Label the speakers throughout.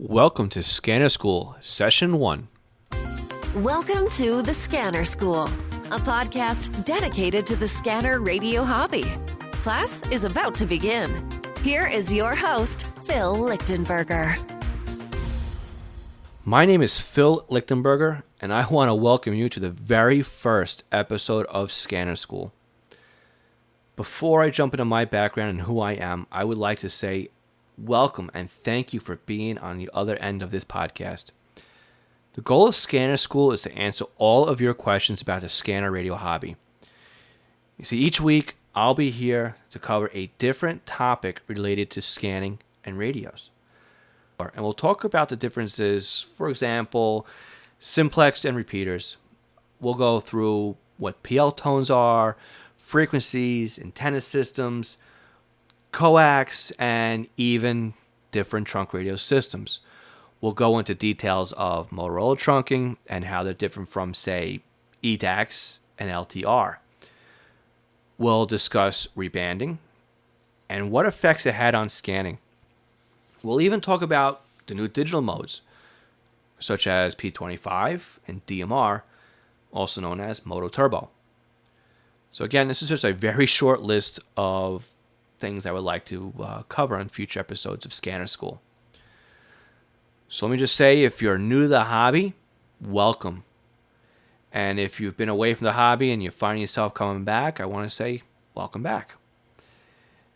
Speaker 1: Welcome to Scanner School, Session 1.
Speaker 2: Welcome to The Scanner School, a podcast dedicated to the scanner radio hobby. Class is about to begin. Here is your host, Phil Lichtenberger.
Speaker 1: My name is Phil Lichtenberger, and I want to welcome you to the very first episode of Scanner School. Before I jump into my background and who I am, I would like to say welcome and thank you for being on the other end of this podcast. The goal of Scanner School is to answer all of your questions about the scanner radio hobby. You see, each week I'll be here to cover a different topic related to scanning and radios. And we'll talk about the differences, for example, simplex and repeaters. We'll go through what PL tones are, frequencies, antenna systems, coax, and even different trunk radio systems. We'll go into details of Motorola trunking and how they're different from, say, EDAX and LTR. We'll discuss rebanding and what effects it had on scanning. We'll even talk about the new digital modes, such as P25 and DMR, also known as Moto Turbo. So again, this is just a very short list of things I would like to cover on future episodes of Scanner School. So let me just say, if you're new to the hobby, welcome. And if you've been away from the hobby and you're finding yourself coming back, I want to say welcome back.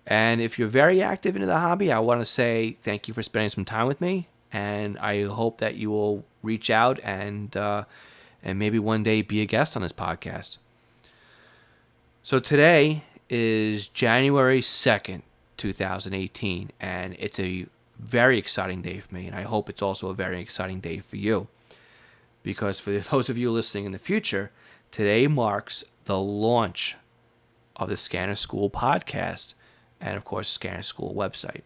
Speaker 1: And if you're very active into the hobby, I want to say thank you for spending some time with me. And I hope that you will reach out and maybe one day be a guest on this podcast. So today is January 2nd, 2018, and it's a very exciting day for me, and I hope it's also a very exciting day for you. Because for those of you listening in the future, today marks the launch of the Scanner School podcast and, of course, Scanner School website.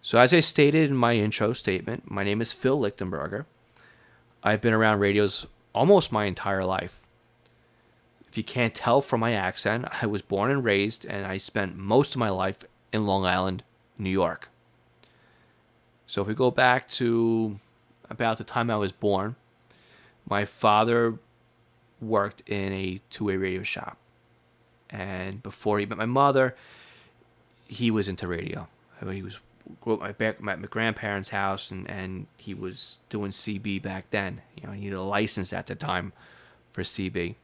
Speaker 1: So as I stated in my intro statement, my name is Phil Lichtenberger. I've been around radios almost my entire life. If you can't tell from my accent, I was born and raised, and I spent most of my life in Long Island, New York. So if we go back to about the time I was born, my father worked in a two-way radio shop. And before he met my mother, he was into radio. He grew up at my grandparents' house, and he was doing CB back then. You know, he needed a license at the time for CB.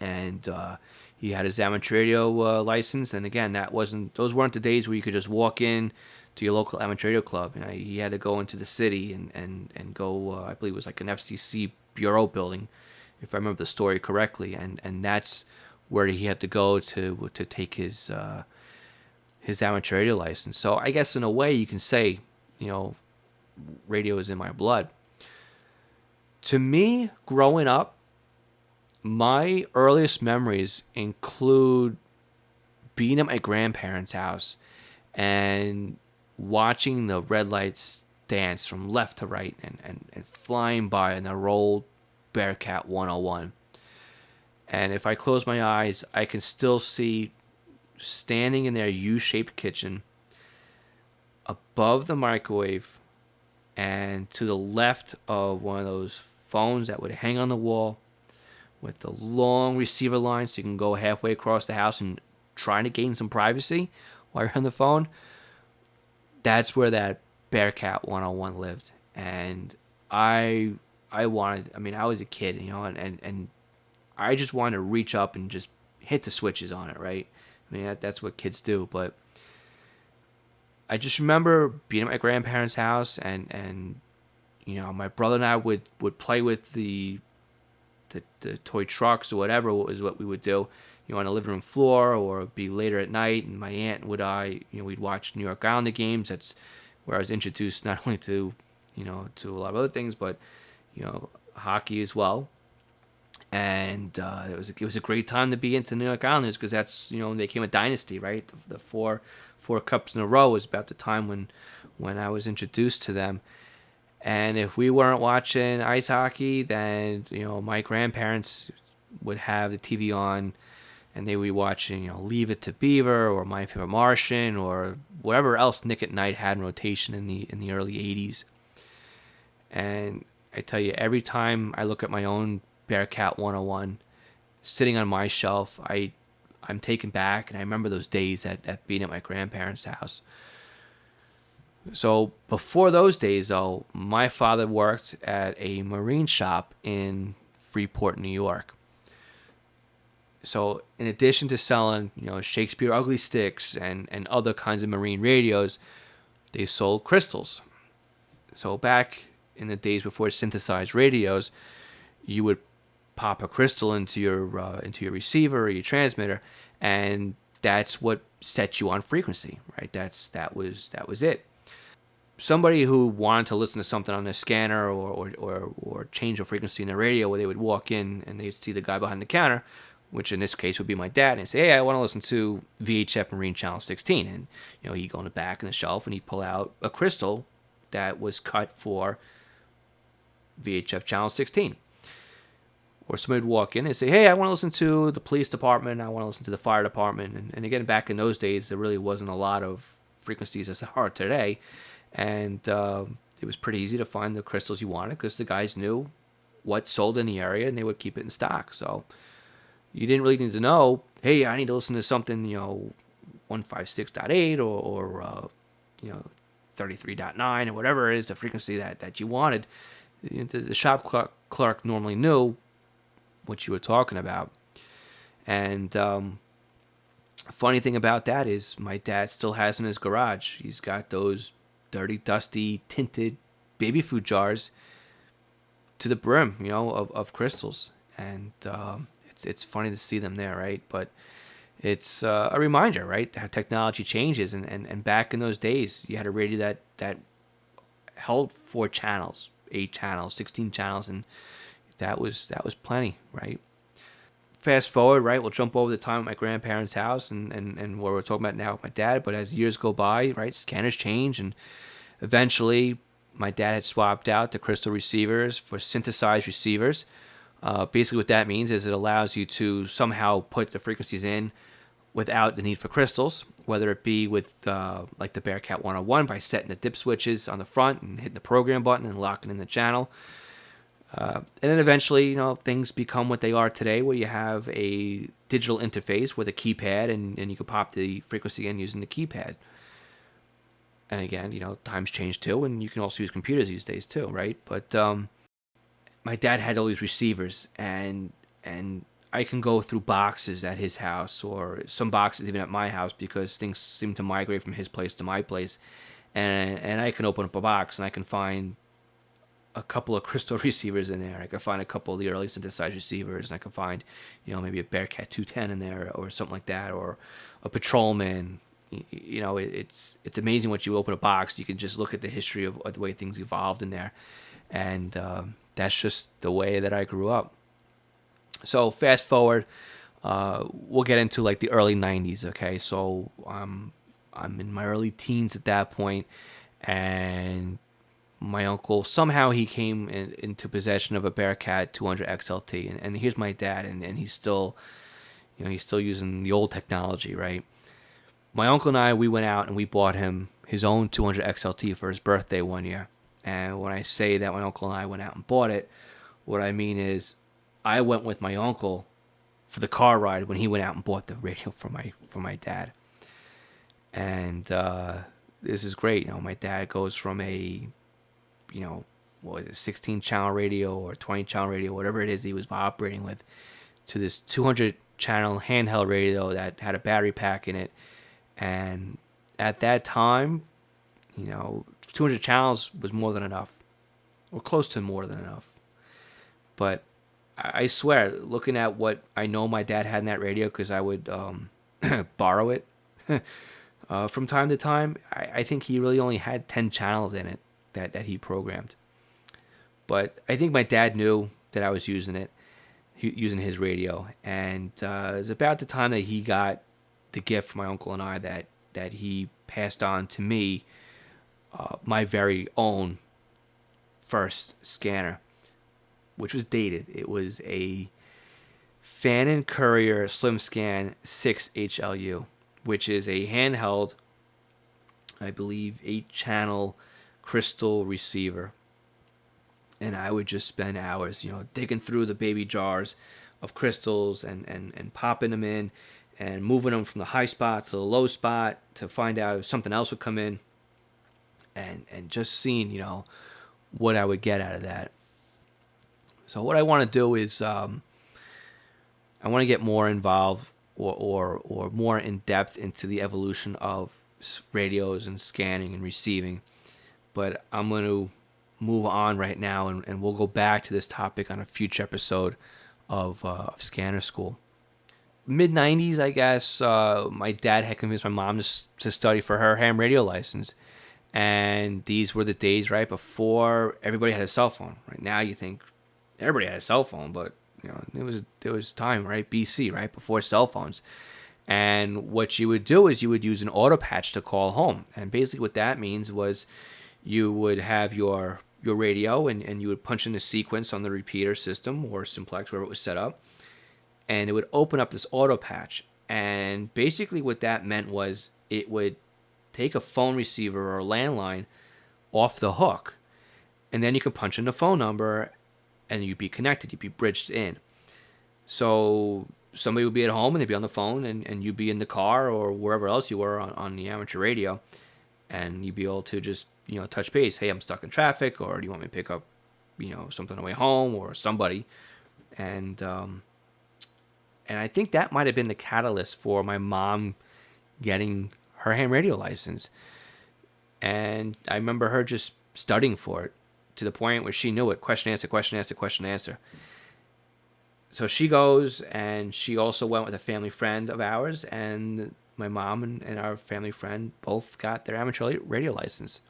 Speaker 1: And he had his amateur radio license, and again, those weren't the days where you could just walk in to your local amateur radio club. You know, he had to go into the city and go. I believe it was like an FCC bureau building, if I remember the story correctly, and that's where he had to go to take his amateur radio license. So I guess in a way you can say, you know, radio is in my blood. To me, growing up, my earliest memories include being at my grandparents' house and watching the red lights dance from left to right and flying by in the old Bearcat 101. And if I close my eyes, I can still see, standing in their U-shaped kitchen above the microwave and to the left of one of those phones that would hang on the wall, with the long receiver line so you can go halfway across the house and trying to gain some privacy while you're on the phone. That's where that Bearcat 101 lived. And I was a kid, you know, and I just wanted to reach up and just hit the switches on it, right? I mean, that's what kids do. But I just remember being at my grandparents' house and you know, my brother and I would play with the toy trucks or whatever is what we would do, you know, on the living room floor, or be later at night. And my aunt we'd watch New York Islander games. That's where I was introduced not only to, you know, to a lot of other things, but, you know, hockey as well. And it was a great time to be into New York Islanders, because that's, you know, when they became a dynasty, right? The four cups in a row was about the time when I was introduced to them. And if we weren't watching ice hockey, then, you know, my grandparents would have the TV on and they would be watching, Leave It to Beaver or My Favorite Martian or whatever else Nick at Night had in rotation in the early '80s. And I tell you, every time I look at my own Bearcat 101 sitting on my shelf, I'm taken back, and I remember those days at being at my grandparents' house. So before those days, though, my father worked at a marine shop in Freeport, New York. So in addition to selling, Shakespeare Ugly Sticks and other kinds of marine radios, they sold crystals. So back in the days before synthesized radios, you would pop a crystal into your receiver or your transmitter, and that's what set you on frequency, right? That was it. Somebody who wanted to listen to something on their scanner or change a frequency in the radio, where they would walk in and they'd see the guy behind the counter, which in this case would be my dad, and say, "Hey, I want to listen to VHF Marine Channel 16," and he'd go in the back in the shelf and he'd pull out a crystal that was cut for VHF Channel 16. Or somebody would walk in and say, "Hey, I want to listen to the police department. I want to listen to the fire department." And again, back in those days, there really wasn't a lot of frequencies as there are today. And it was pretty easy to find the crystals you wanted because the guys knew what sold in the area and they would keep it in stock. So you didn't really need to know, "Hey, I need to listen to something, 156.8 or 33.9 or whatever it is, the frequency that you wanted." The shop clerk normally knew what you were talking about. And funny thing about that is my dad still has in his garage. He's got those dirty, dusty, tinted baby food jars to the brim, of crystals. And it's funny to see them there, right? But it's a reminder, right, how technology changes. And back in those days, you had a radio that held 4 channels, 8 channels, 16 channels, and that was plenty, right? Fast forward, right? We'll jump over the time at my grandparents' house and what we're talking about now with my dad. But as years go by, right, scanners change, and eventually my dad had swapped out the crystal receivers for synthesized receivers. Basically, what that means is it allows you to somehow put the frequencies in without the need for crystals, whether it be with like the Bearcat 101 by setting the dip switches on the front and hitting the program button and locking in the channel. And then eventually, things become what they are today, where you have a digital interface with a keypad, and you can pop the frequency in using the keypad. And again, times change too, and you can also use computers these days too, right? But my dad had all these receivers, and I can go through boxes at his house, or some boxes even at my house, because things seem to migrate from his place to my place. And I can open up a box and I can find a couple of crystal receivers in there. I can find a couple of the early synthesized receivers, and I can find, maybe a Bearcat 210 in there or something like that, or a Patrolman. It's amazing once you open a box. You can just look at the history of the way things evolved in there, and that's just the way that I grew up. So fast forward, we'll get into like the early '90s. Okay, so I'm in my early teens at that point, and my uncle, somehow he came into possession of a Bearcat 200 XLT, and here's my dad, and he's still, he's still using the old technology, right? My uncle and I, we went out and we bought him his own 200 XLT for his birthday one year. And when I say that my uncle and I went out and bought it, what I mean is I went with my uncle for the car ride when he went out and bought the radio for my dad. And this is great. My dad goes from a 16 channel radio or 20 channel radio, whatever it is he was operating with, to this 200 channel handheld radio that had a battery pack in it. And at that time, 200 channels was more than enough, or close to more than enough. But I swear, looking at what I know my dad had in that radio, because I would borrow it from time to time, I think he really only had 10 channels in it that he programmed. But I think my dad knew that I was using it, using his radio. And it was about the time that he got the gift from my uncle and I that he passed on to me my very own first scanner, which was dated. It was a Fanon Courier SlimScan 6HLU, which is a handheld, I believe, 8-channel crystal receiver. And I would just spend hours, digging through the baby jars of crystals and popping them in and moving them from the high spot to the low spot to find out if something else would come in, and just seeing, what I would get out of that. So what I want to do is I want to get more involved or more in depth into the evolution of radios and scanning and receiving. But I'm going to move on right now, and we'll go back to this topic on a future episode of Scanner School. Mid-90s, I guess, my dad had convinced my mom to study for her ham radio license. And these were the days, right, before everybody had a cell phone. Right now you think everybody had a cell phone, but it was time, right, BC, right, before cell phones. And what you would do is you would use an auto patch to call home. And basically what that means was you would have your radio, and you would punch in a sequence on the repeater system or simplex, wherever it was set up, and it would open up this auto patch. And basically what that meant was it would take a phone receiver or a landline off the hook, and then you could punch in the phone number and you'd be connected, you'd be bridged in. So somebody would be at home and they'd be on the phone, and you'd be in the car or wherever else you were on the amateur radio, and you'd be able to just touch base. Hey, I'm stuck in traffic, or do you want me to pick up something on the way home, or somebody. And I think that might have been the catalyst for my mom getting her ham radio license. And I remember her just studying for it to the point where she knew it. Question, answer, question, answer, question, answer. So she goes, and she also went with a family friend of ours, and my mom and our family friend both got their amateur radio license.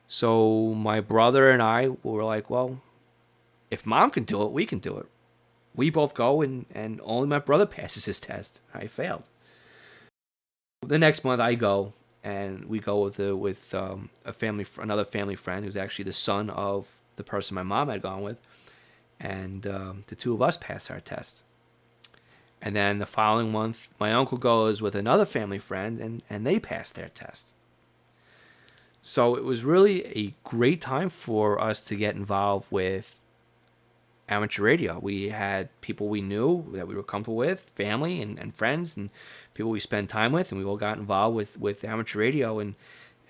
Speaker 1: So my brother and I were like, well, if mom can do it, we can do it. We both go, and only my brother passes his test. I failed. The next month I go, and we go with another family friend who's actually the son of the person my mom had gone with, and the two of us passed our test. And then the following month, my uncle goes with another family friend, and they passed their test. So it was really a great time for us to get involved with amateur radio. We had people we knew that we were comfortable with, family and friends, and people we spend time with, and we all got involved with amateur radio, and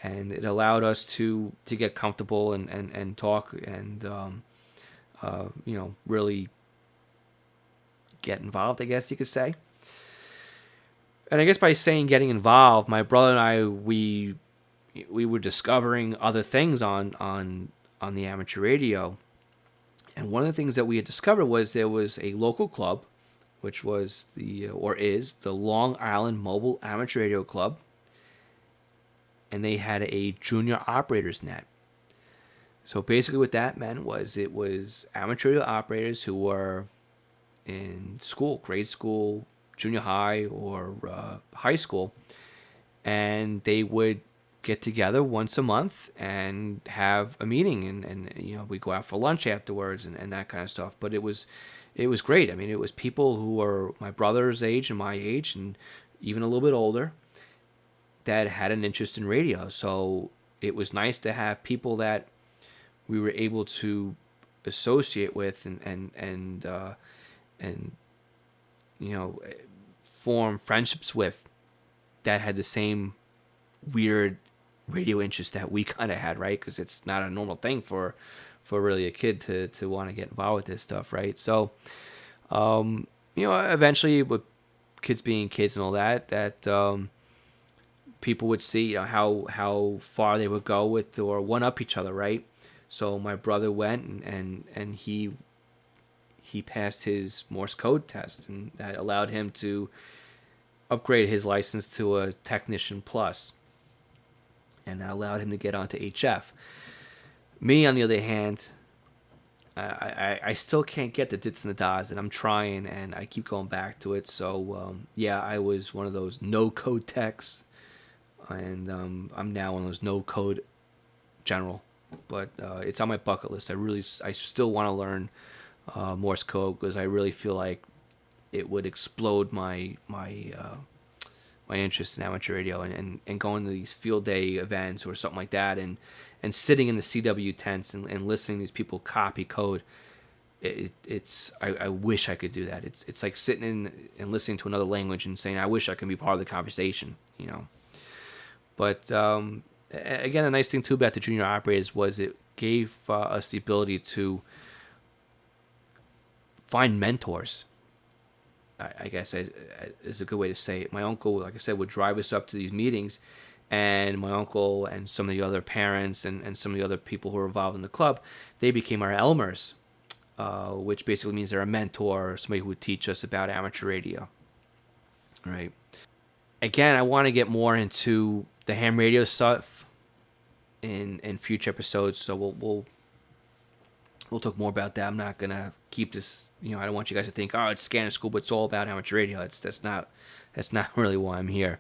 Speaker 1: it allowed us to get comfortable and talk and really get involved, I guess you could say. And I guess by saying getting involved, my brother and I, we were discovering other things on the amateur radio. And one of the things that we had discovered was there was a local club, which was is the Long Island Mobile Amateur Radio Club. And they had a junior operators net. So basically what that meant was it was amateur radio operators who were in school, grade school, junior high, or high school. And they would get together once a month and have a meeting, and we go out for lunch afterwards and that kind of stuff. But it was great. I mean, it was people who were my brother's age and my age, and even a little bit older, that had an interest in radio. So it was nice to have people that we were able to associate with and form friendships with, that had the same weird radio interest that we kind of had, right? Because it's not a normal thing for really a kid to want to get involved with this stuff, right? So, eventually with kids being kids and all that people would see how far they would go with or one up each other, right? So my brother went and he passed his Morse code test, and that allowed him to upgrade his license to a Technician Plus, and that allowed him to get onto HF. Me, on the other hand, I still can't get the dits and the das, and I'm trying, and I keep going back to it. So I was one of those no code techs, and I'm now one of those no code general. But it's on my bucket list. I still want to learn Morse code, because I really feel like it would explode my interest in amateur radio, and going to these field day events or something like that, and sitting in the CW tents and listening to these people copy code. I wish I could do that. It's like sitting in and listening to another language and saying, I wish I could be part of the conversation, you know. But again, the nice thing too about the junior operators was it gave us the ability to find mentors. I guess is a good way to say it. My uncle, like I said, would drive us up to these meetings, and my uncle and some of the other parents and some of the other people who were involved in the club, they became our Elmers, which basically means they're a mentor or somebody who would teach us about amateur radio. Right. Again, I want to get more into the ham radio stuff in future episodes, so we'll talk more about that. I'm not gonna keep this. I don't want you guys to think, oh, it's Scanner School, but it's all about amateur radio. That's not really why I'm here.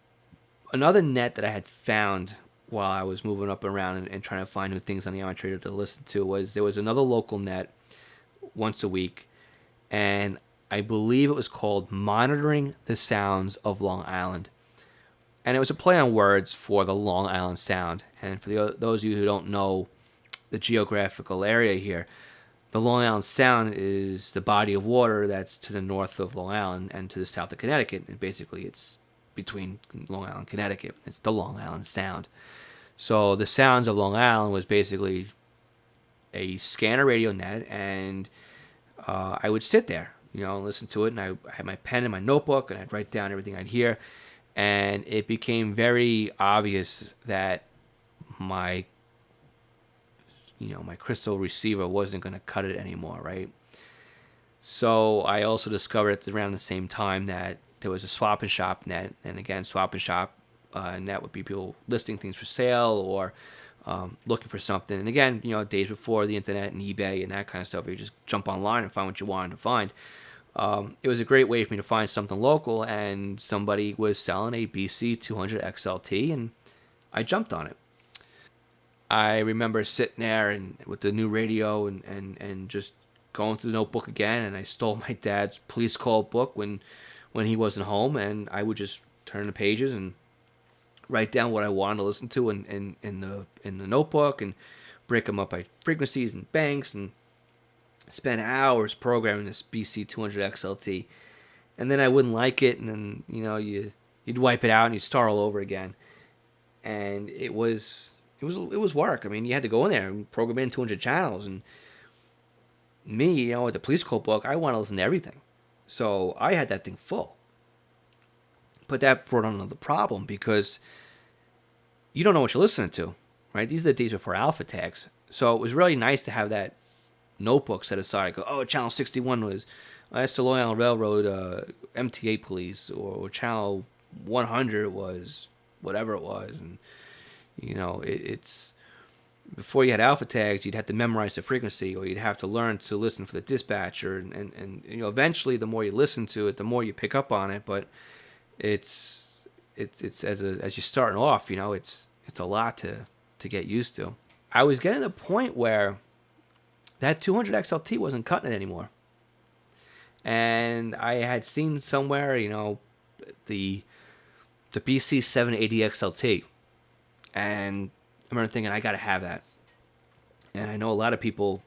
Speaker 1: Another net that I had found while I was moving up and around and trying to find new things on the amateur radio to listen to was there was another local net once a week, and I believe it was called Monitoring the Sounds of Long Island. And it was a play on words for the Long Island Sound. And for those of you who don't know the geographical area here, the Long Island Sound is the body of water that's to the north of Long Island and to the south of Connecticut. And basically, it's between Long Island and Connecticut. It's the Long Island Sound. So the Sounds of Long Island was basically a scanner radio net, and I would sit there, listen to it, and I had my pen and my notebook, and I'd write down everything I'd hear. And it became very obvious that my crystal receiver wasn't going to cut it anymore, right? So I also discovered around the same time that there was a swap and shop net, and again, swap and shop net would be people listing things for sale or looking for something. And again, days before the internet and eBay and that kind of stuff, you just jump online and find what you wanted to find. It was a great way for me to find something local, and somebody was selling a BC 200 XLT, and I jumped on it. I remember sitting there and with the new radio and just going through the notebook again, and I stole my dad's police call book when he wasn't home, and I would just turn the pages and write down what I wanted to listen to in the notebook and break them up by frequencies and banks, and spent hours programming this BC 200 XLT, and then I wouldn't like it, and then you'd wipe it out and you'd start all over again, and it was work. I mean, you had to go in there and program in 200 channels, and me, with the police code book, I want to listen to everything, so I had that thing full. But that brought on another problem because you don't know what you're listening to, right? These are the days before alpha tags, so it was really nice to have that notebook set aside. I go, oh, channel 61 was that's the Long Island Railroad MTA police, or channel 100 was whatever it was. And it's before you had alpha tags, you'd have to memorize the frequency, or you'd have to learn to listen for the dispatcher, and eventually the more you listen to it, the more you pick up on it. But it's as you're starting off, it's a lot to get used to. I was getting to the point where that 200 XLT wasn't cutting it anymore. And I had seen somewhere, the BC 780 XLT. And I remember thinking, I got to have that. And I know a lot of people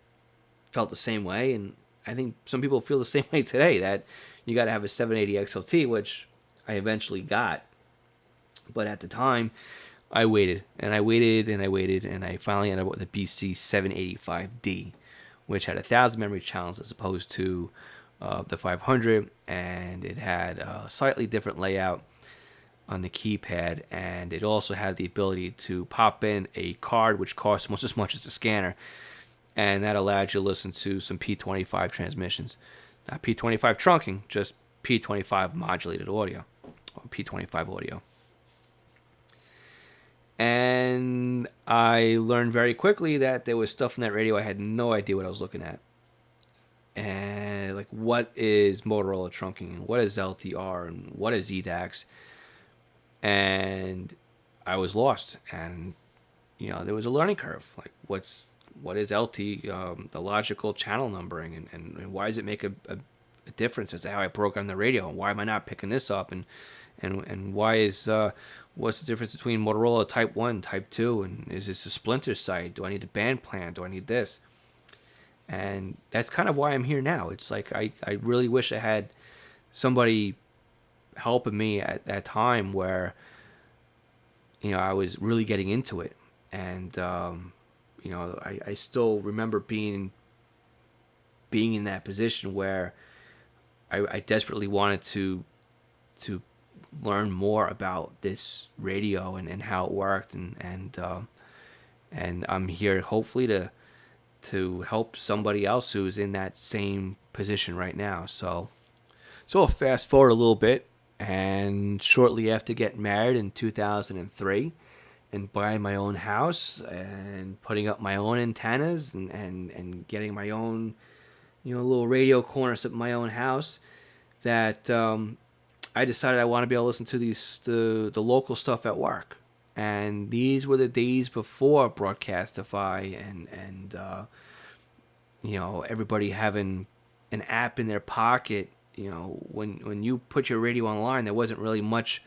Speaker 1: felt the same way. And I think some people feel the same way today, that you got to have a 780 XLT, which I eventually got. But at the time, I waited. And I waited and I waited. And I finally ended up with a BC 785D, which had 1,000 memory channels as opposed to the 500, and it had a slightly different layout on the keypad, and it also had the ability to pop in a card, which costs almost as much as the scanner, and that allowed you to listen to some P25 transmissions. Not P25 trunking, just P25 modulated audio, or P25 audio. And I learned very quickly that there was stuff in that radio I had no idea what I was looking at. And like, what is Motorola trunking, and what is LTR, and what is EDAX? And I was lost. And there was a learning curve. Like, what's what is LT, the logical channel numbering, and why does it make a difference as to how I program the radio, and why am I not picking this up, and why is what's the difference between Motorola Type 1, Type 2, and is this a splinter site? Do I need a band plan? Do I need this? And that's kind of why I'm here now. It's like I really wish I had somebody helping me at that time where, I was really getting into it. And, I still remember being in that position where I desperately wanted to learn more about this radio and how it worked, and I'm here hopefully to help somebody else who's in that same position right now. So I'll fast forward a little bit, and shortly after getting married in 2003 and buying my own house and putting up my own antennas and getting my own, little radio corners at my own house, that I decided I want to be able to listen to the local stuff at work. And these were the days before Broadcastify and everybody having an app in their pocket. When you put your radio online, there wasn't really much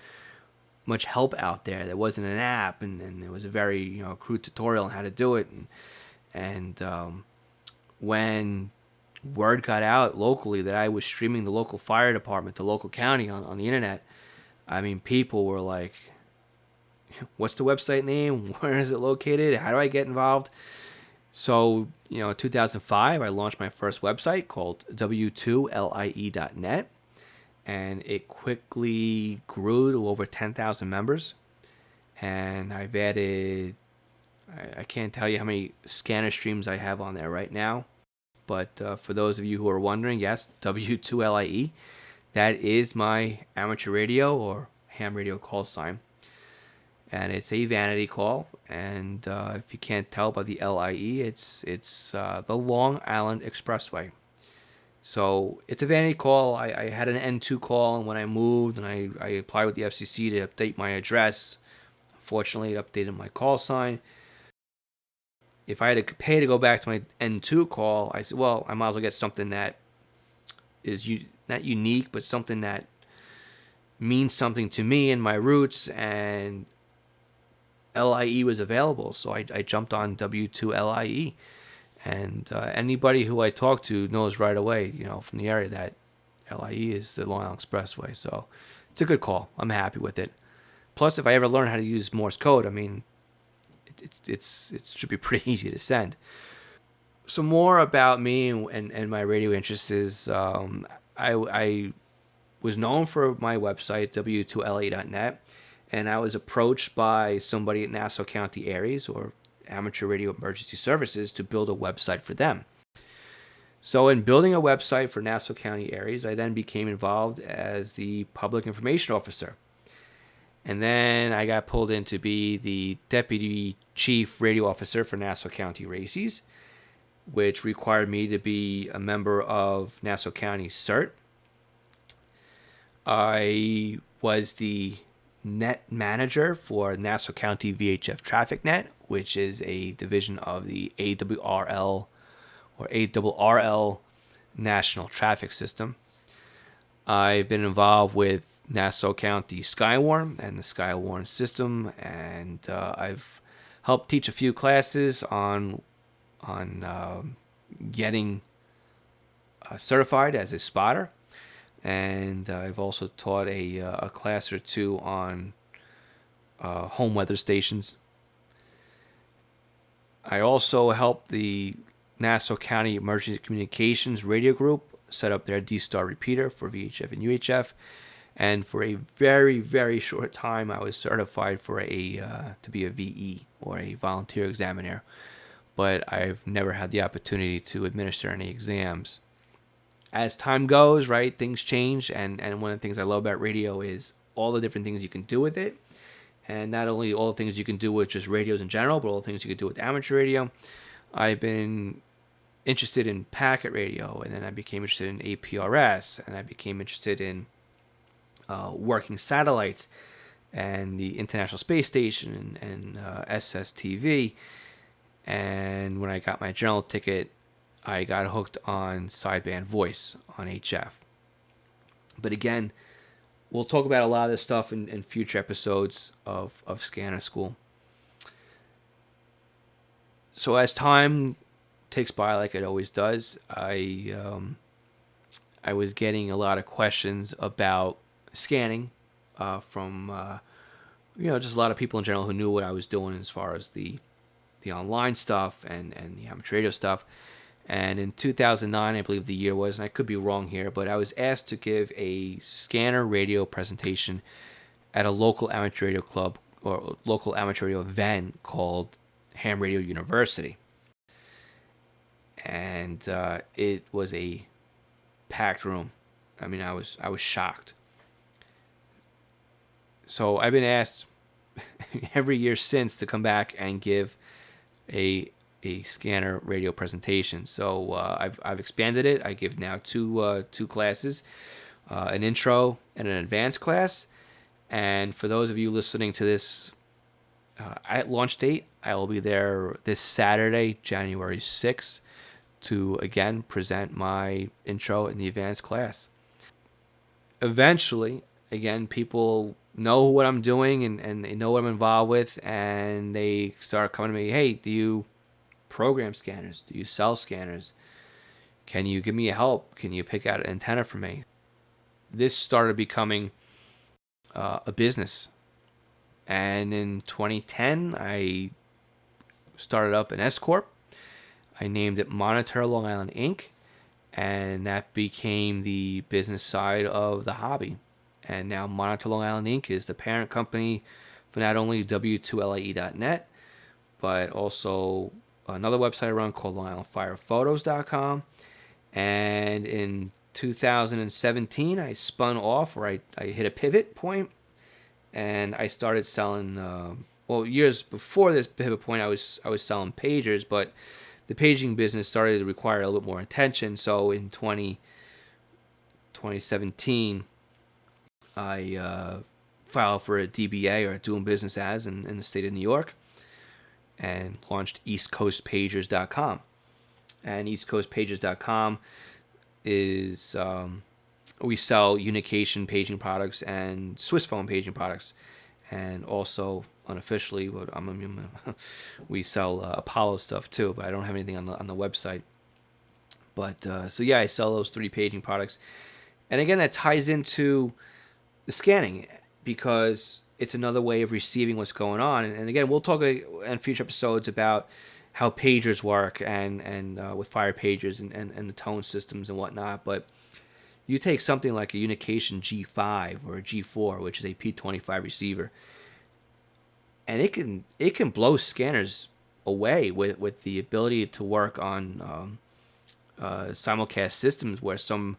Speaker 1: help out there. There wasn't an app, and it was a very crude tutorial on how to do it. And when word got out locally that I was streaming the local fire department, the local county on the internet, I mean, people were like, "What's the website name? Where is it located? How do I get involved?" So, in 2005, I launched my first website called w2lie.net, and it quickly grew to over 10,000 members. And I've added, I can't tell you how many scanner streams I have on there right now. But for those of you who are wondering, yes, W2LIE, that is my amateur radio or ham radio call sign. And it's a vanity call, and if you can't tell by the LIE, it's the Long Island Expressway. So it's a vanity call. I had an N2 call, and when I moved and I applied with the FCC to update my address, unfortunately it updated my call sign. If I had to pay to go back to my N2 call, I said, well, I might as well get something that is not unique, but something that means something to me and my roots, and LIE was available, so I jumped on W2LIE, and anybody who I talk to knows right away, from the area, that LIE is the Long Island Expressway. So it's a good call. I'm happy with it. Plus, if I ever learn how to use Morse code, I mean, it should be pretty easy to send. Some more about me and my radio interests is I was known for my website, w2la.net, and I was approached by somebody at Nassau County Aries, or Amateur Radio Emergency Services, to build a website for them. So in building a website for Nassau County Aries, I then became involved as the public information officer. And then I got pulled in to be the deputy chief radio officer for Nassau County Races, which required me to be a member of Nassau County CERT. I was the net manager for Nassau County VHF Traffic Net, which is a division of the ARRL or ARRL National Traffic System. I've been involved with Nassau County Skywarn and the Skywarn system, and I've helped teach a few classes on getting certified as a spotter. And I've also taught a class or two on home weather stations. I also helped the Nassau County Emergency Communications Radio Group set up their D-Star repeater for VHF and UHF. And for a very, very short time, I was certified for to be a VE, or a volunteer examiner. But I've never had the opportunity to administer any exams. As time goes, right, things change, and one of the things I love about radio is all the different things you can do with it, and not only all the things you can do with just radios in general, but all the things you can do with amateur radio. I've been interested in packet radio, and then I became interested in APRS, and I became interested in working satellites and the International Space Station and SSTV. And when I got my general ticket, I got hooked on sideband voice on HF. But again, we'll talk about a lot of this stuff in future episodes of Scanner School. So as time ticks by, like it always does, I was getting a lot of questions about scanning from just a lot of people in general who knew what I was doing as far as the online stuff and the amateur radio stuff. And in 2009, I believe the year was, and I could be wrong here, but I was asked to give a scanner radio presentation at a local amateur radio club or local amateur radio event called Ham Radio University. And it was a packed room. I mean, I was shocked. So I've been asked every year since to come back and give a scanner radio presentation. So I've expanded it. I give now two classes, an intro and an advanced class. And for those of you listening to this at launch date, I will be there this Saturday, January 6th, to again present my intro in the advanced class. Eventually, again, people know what I'm doing and they know what I'm involved with, and they start coming to me, hey, do you program scanners? Do you sell scanners? Can you give me a help? Can you pick out an antenna for me? This started becoming a business. And in 2010, I started up an S Corp. I named it Monitor Long Island Inc. And that became the business side of the hobby. And now Monitor Long Island Inc. is the parent company for not only W2LIE.net, but also another website I run called LongIslandFirePhotos.com. And in 2017, I spun off, or I hit a pivot point, and I started selling. Years before this pivot point, I was selling pagers, but the paging business started to require a little bit more attention. So in 2017, I filed for a DBA, or doing business as, in the state of New York, and launched EastCoastPagers.com. And EastCoastPagers.com is we sell Unication paging products and Swiss phone paging products, and also unofficially, we sell Apollo stuff too. But I don't have anything on the website. But I sell those 3 paging products, and again, that ties into the scanning because it's another way of receiving what's going on. And again, we'll talk in future episodes about how pagers work and with fire pagers and the tone systems and whatnot. But you take something like a Unication G5 or a G4, which is a P25 receiver, and it can blow scanners away with the ability to work on simulcast systems where some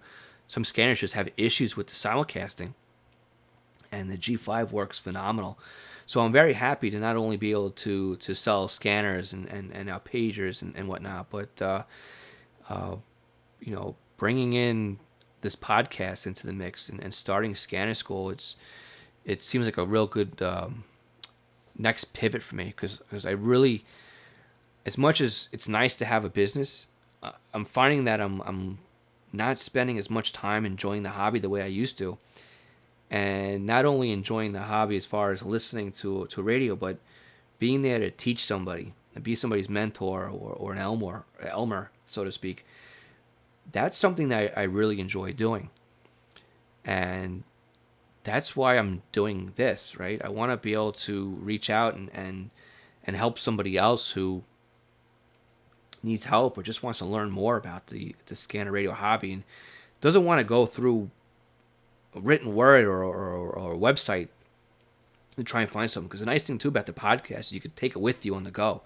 Speaker 1: scanners just have issues with the simulcasting, and the G5 works phenomenal. So I'm very happy to not only be able to sell scanners and now pagers and whatnot, but bringing in this podcast into the mix and starting Scanner School, it seems like a real good next pivot for me because I really, as much as it's nice to have a business, I'm finding that I'm not spending as much time enjoying the hobby the way I used to. And not only enjoying the hobby as far as listening to radio, but being there to teach somebody and be somebody's mentor or an Elmer, so to speak. That's something that I really enjoy doing. And that's why I'm doing this, right? I want to be able to reach out and help somebody else who needs help or just wants to learn more about the scanner radio hobby and doesn't want to go through a written word or a website to try and find something. Because the nice thing too about the podcast is you can take it with you on the go.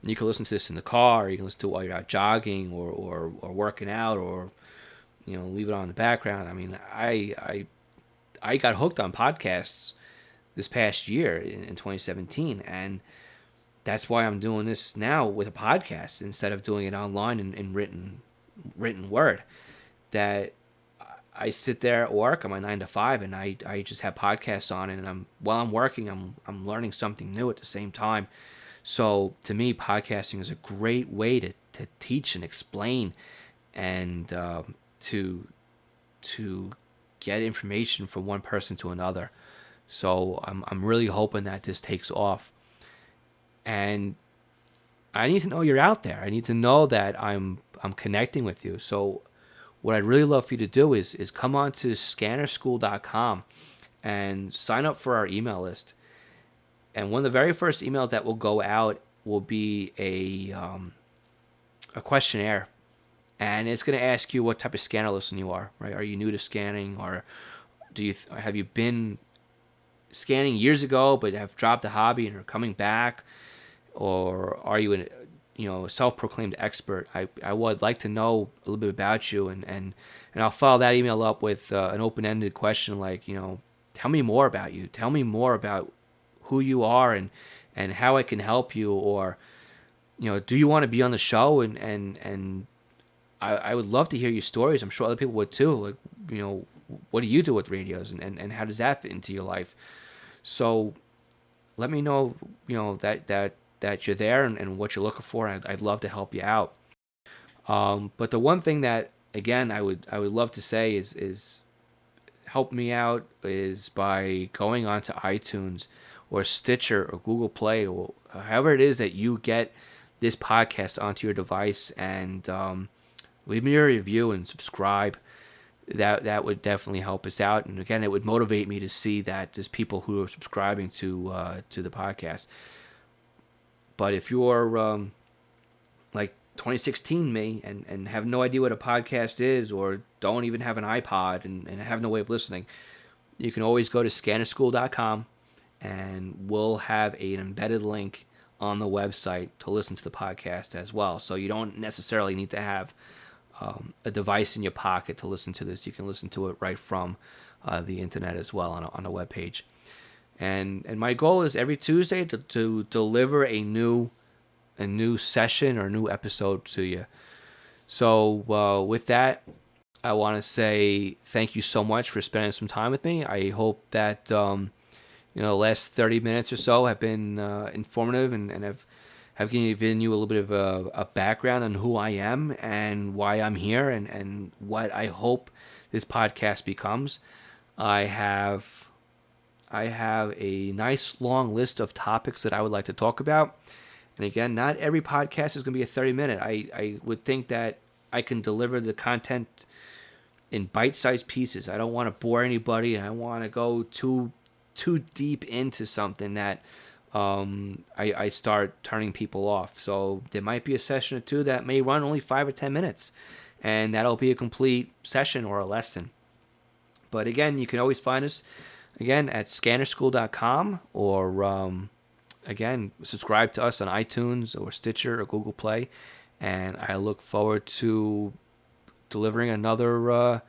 Speaker 1: And you can listen to this in the car, or you can listen to it while you're out jogging or working out, or leave it on in the background. I mean, I got hooked on podcasts this past year in 2017, and that's why I'm doing this now with a podcast instead of doing it online in written word. That I sit there at work on my 9 to 5, and I just have podcasts on, and while I'm working, I'm learning something new at the same time. So to me, podcasting is a great way to teach and explain and to get information from one person to another. So I'm really hoping that this takes off. And I need to know you're out there. I need to know that I'm connecting with you. So what I'd really love for you to do is come on to scannerschool.com and sign up for our email list. And one of the very first emails that will go out will be a questionnaire, and it's going to ask you what type of scanner listener you are. Right? Are you new to scanning, or have you been scanning years ago but have dropped the hobby and are coming back, or are you a self-proclaimed expert? I would like to know a little bit about you, and I'll follow that email up with an open-ended question like, tell me more about you. Tell me more about who you are and how I can help you, or do you want to be on the show? And I would love to hear your stories. I'm sure other people would too. Like, what do you do with radios, and how does that fit into your life? So let me know, that you're there and what you're looking for. I'd love to help you out. But the one thing that, again, I would love to say is help me out is by going onto iTunes or Stitcher or Google Play, or however it is that you get this podcast onto your device, and leave me a review and subscribe. That would definitely help us out. And again, it would motivate me to see that there's people who are subscribing to the podcast. But if you're like 2016 me and have no idea what a podcast is, or don't even have an iPod and have no way of listening, you can always go to scannerschool.com, and we'll have an embedded link on the website to listen to the podcast as well. So you don't necessarily need to have a device in your pocket to listen to this. You can listen to it right from the internet as well on a web page. And my goal is every Tuesday to deliver a new session or new episode to you. So with that, I want to say thank you so much for spending some time with me. I hope that the last 30 minutes or so have been informative and have given you a little bit of a background on who I am and why I'm here, and what I hope this podcast becomes. I have a nice long list of topics that I would like to talk about. And again, not every podcast is going to be a 30-minute. I would think that I can deliver the content in bite-sized pieces. I don't want to bore anybody. I don't want to go too deep into something that I start turning people off. So there might be a session or two that may run only 5 or 10 minutes, and that'll be a complete session or a lesson. But again, you can always find us again at scannerschool.com, or again, subscribe to us on iTunes or Stitcher or Google Play, and I look forward to delivering another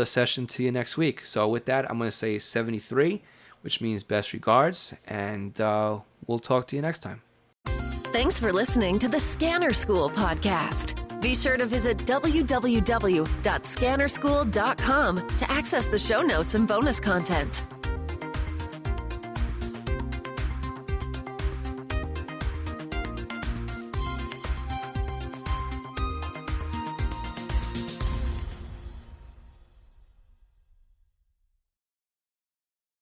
Speaker 1: session to you next week. So with that, I'm going to say 73, which means best regards, and we'll talk to you next time.
Speaker 2: Thanks for listening to the Scanner School podcast. Be sure to visit www.scannerschool.com to access the show notes and bonus content.